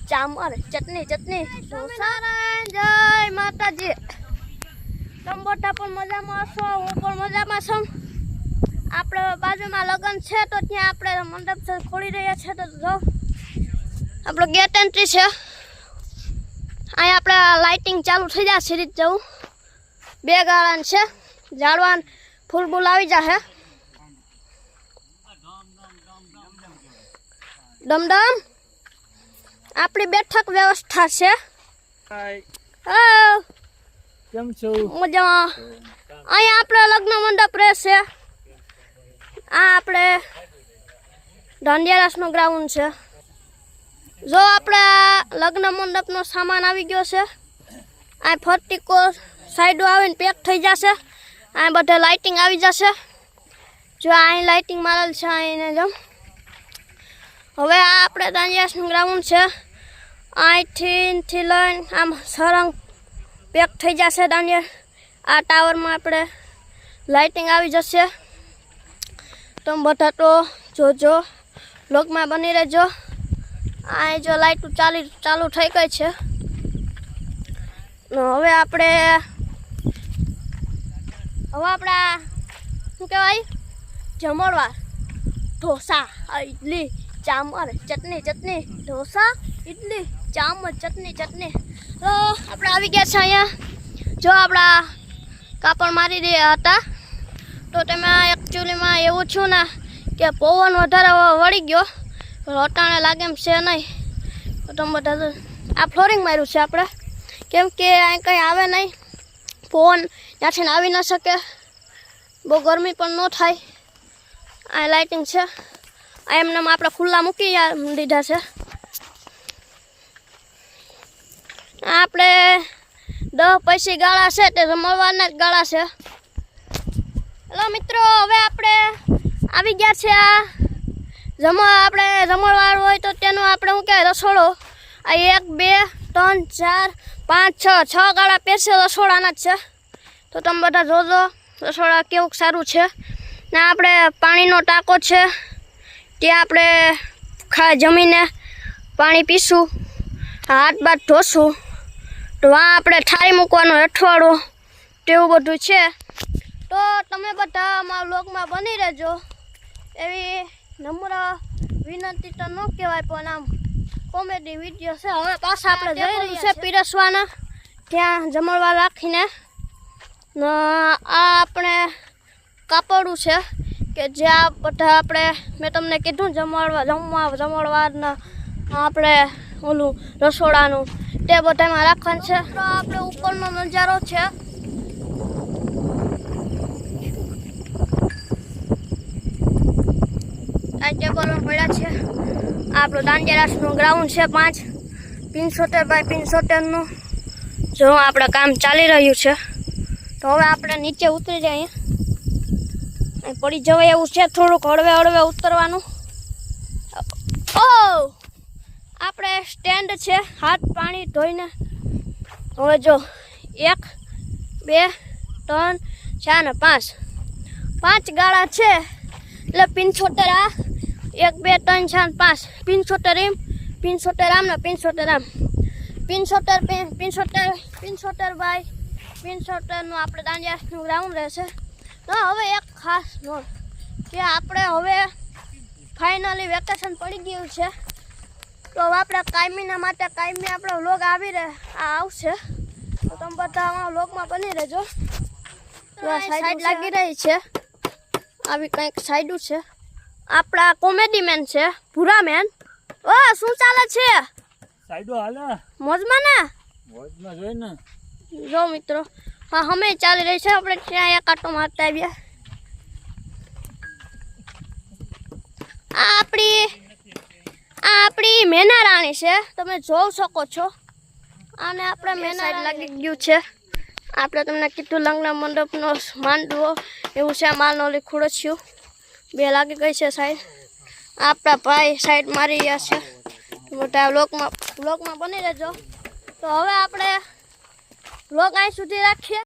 ચામર ચટણી ચટણી જય માતાજી। તમે બધા પણ મજામાં છો, હું પણ મજામાં છું। આપણે બાજુમાં લગ્ન છે તો ત્યાં આપણે મંડપ ખોલી રહ્યા છે તો જો આપણો ગેટ એન્ટ્રી છે। અહીંયા આપણે લાઇટિંગ ચાલુ થઈ જશે રીત જવું 2 ગાળાન છે ઝાડવાન ફૂલ બુલ આવી જશે ડમડમ આપણી બેઠક વ્યવસ્થા છે। કેમ છો? મજામાં। અહીંયા આપણે લગ્ન મંડપ રહેશે। આ આપણે દાંડિયારાસનો ગ્રાઉન્ડ છે। જો આપણે લગ્ન મંડપનો સામાન આવી ગયો છે। આ ફરતીકો સાઈડો આવીને પેક થઈ જશે। આ બધે લાઇટિંગ આવી જશે। જો અહીં લાઇટિંગ મારેલ છે અહીંને જો હવે આ આપણે દાંડિયારાસનું ગ્રાઉન્ડ છે। અહીંથી લઈને આમ સરંગ પેક થઈ જશે દાંડિયા। આ ટાવરમાં આપણે લાઇટિંગ આવી જશે। તમે બધા તો જોજો બ્લોગમાં બની રહેજો। આ જો લાઇટો ચાલુ થઈ ગઈ છે। હવે આપણે શું કહેવાય જમણવાર ઢોસા ઇડલી ચામર ચટણી ઢોસા ઇડલી ચામર ચટણી તો આપણે આવી ગયા છે અહીંયા। જો આપણા કાપડ મારી રહ્યા હતા તો તેમાં એકચ્યુઅલીમાં એવું છું ને કે પવન વધારે વળી ગયો રોટાણે લાગે એમ છે નહીં તો તમે બધા આ ફ્લોરિંગ માર્યું છે આપણે કેમ કે અહીં કંઈ આવે નહીં પવન ત્યાંથી આવી ન શકે બહુ ગરમી પણ ન થાય। આ લાઇટિંગ છે એમને આપણે ખુલ્લા મૂકી દીધા છે। આપણે 10 પૈસા ગાળા છે તે જમણવારના જ ગાળા છે। હેલો મિત્રો હવે આપણે આવી ગયા છે આ આપણે જમણવાર હોય તો તેનું આપણે શું કહેવાય રસોડો આ 1 2 3 4 5 6 ગાળા પેસે રસોડાના જ છે તો તમે બધા જોજો રસોડા કેવું સારું છે। ને આપણે પાણીનો ટાંકો છે ત્યાં આપણે જમીને પાણી પીશું હાથ બાથ ધોશું તો આ આપણે થાળી મૂકવાનું અઠવાડો તેવું બધું છે। તો તમે બધા અમારા વ્લોગમાં બની રહેજો એવી નમ્ર વિનંતી તો ન કહેવાય પણ આમ કોમેડી વિડીયો છે। હવે પાછા આપણે જઈ રહી છે પીરસવાના ત્યાં જમણવાર રાખીને આ આપણે કાપડું છે કે જે આ બધા આપણે મેં તમને કીધું જમણવારના આપણે ઓલું રસોડાનું તે બધામાં રાખવાનું છે। તો આપણે ઉપરનો નજારો છે આ ટેબલો પડ્યા છે। આપણું દાંડિયારાસનું ગ્રાઉન્ડ છે 75 બાય 75નું જો આપણે કામ ચાલી રહ્યું છે તો હવે આપણે નીચે ઉતરી જઈએ પડી જવાય એવું છે થોડુંક હળવે ઉતરવાનું। આપણે સ્ટેન્ડ છે હાથ પાણી ધોઈને હવે જો 1 2 3 4 ને 5 ગાળા છે એટલે 75 આ 1 2 3 4 5 75 એમ 75 આમ ને 75 આમ 75 બાય 75નું આપણે દાંડિયારાસનું ગ્રાઉન્ડ રહેશે। તો હવે એક ખાસ નોટ કે આપણે હવે ફાઇનલી વેકેશન પડી ગયું છે તો હવે આપણે કાયમીના માટે કાયમી આપણો વ્લોગ આવશે તો તમે બધા અમારા વ્લોગમાં બની રહેજો। સાઈડ લાગી રહી છે આવી કંઈક સાઈડું છે આપણા કોમેડી મેન છે ભૂરા મેન। શું ચાલે છે સાઈડો હાલે મોજમાં ને મોજમાં જોઈ ને જો મિત્રો હા અમે ચાલી રહી છે આપણે ત્યાં એક આટો મારતા આવ્યા। આપણી મેના રાણી છે તમે જોઈ શકો છો આને આપણે મેના લાગી ગયું છે। આપણે તમને કીધું લગ્ન મંડપનો માંડવો એવું છે માલનો ખુરચ્યું 2 લાગી ગઈ છે સાઈડ આપણા ભાઈ સાઈડ મારી રહ્યા છે મોટા વ્લોગમાં બની રહેજો। તો હવે આપણે વ્લોગ અહીં સુધી રાખીએ।